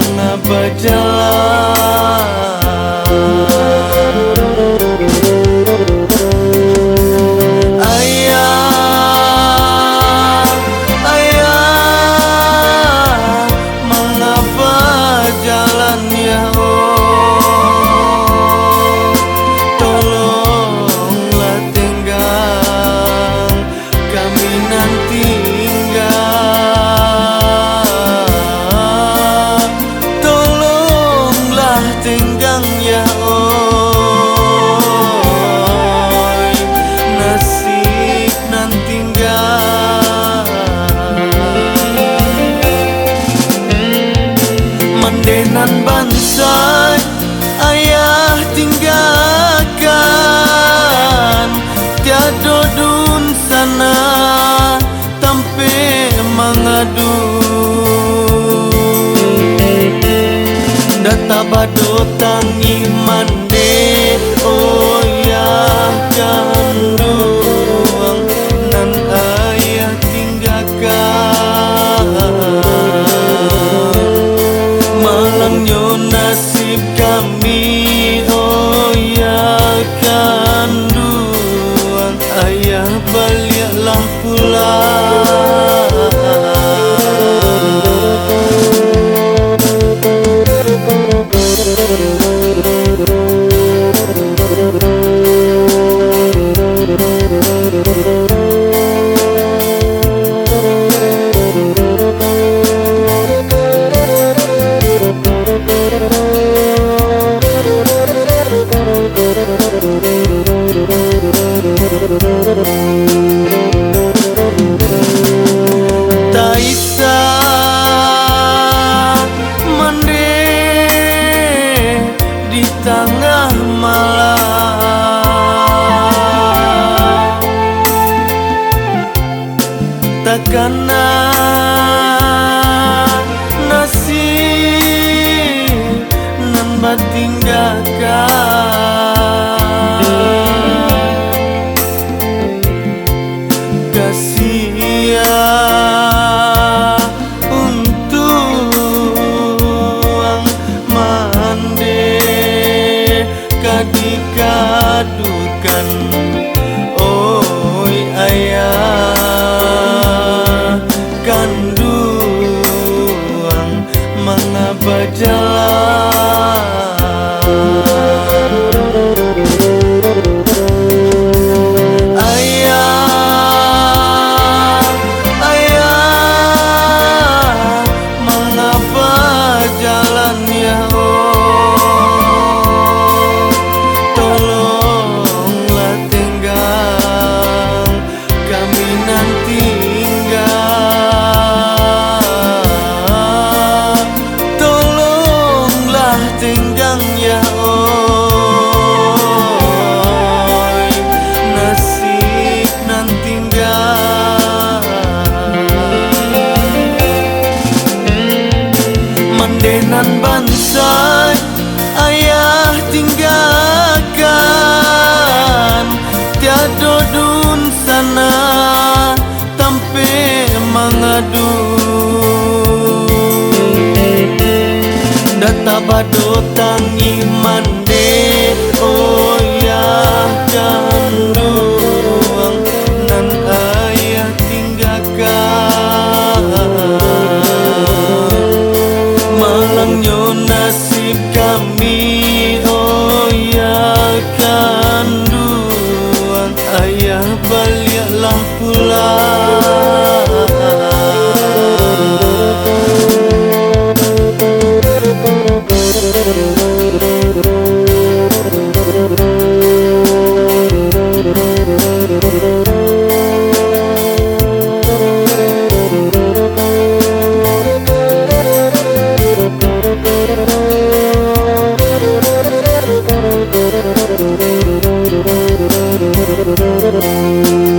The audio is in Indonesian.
mengapa jalan. Ayah, ayah, mengapa jalan ya oh, tolonglah tinggal kami nanti tenggang ya oi, nasib nan tinggal mandenan bansai ayah tinggalkan tiada dun sana tampe mengadu data bado tangi mande oh ya kanduang nan ayah tinggalkan malangnya nasib kami oh ya kanduang ayah baliklah pulang. Taisa mande di tengah malam takkan nasib nan batinggalkan kasihan untuk mande kadikadukan oi ayah kanduang mengapa jalan. Tenggang ya oi, nasib nan tinggal mandenan bansai ayah tinggalkan tiada dun sana tampe mengadu data bado tangi mande oh ya kanduang nan ayah tinggalkan malangnya nasib kami oh ya kanduang ayah baliklah pulang. Thank you.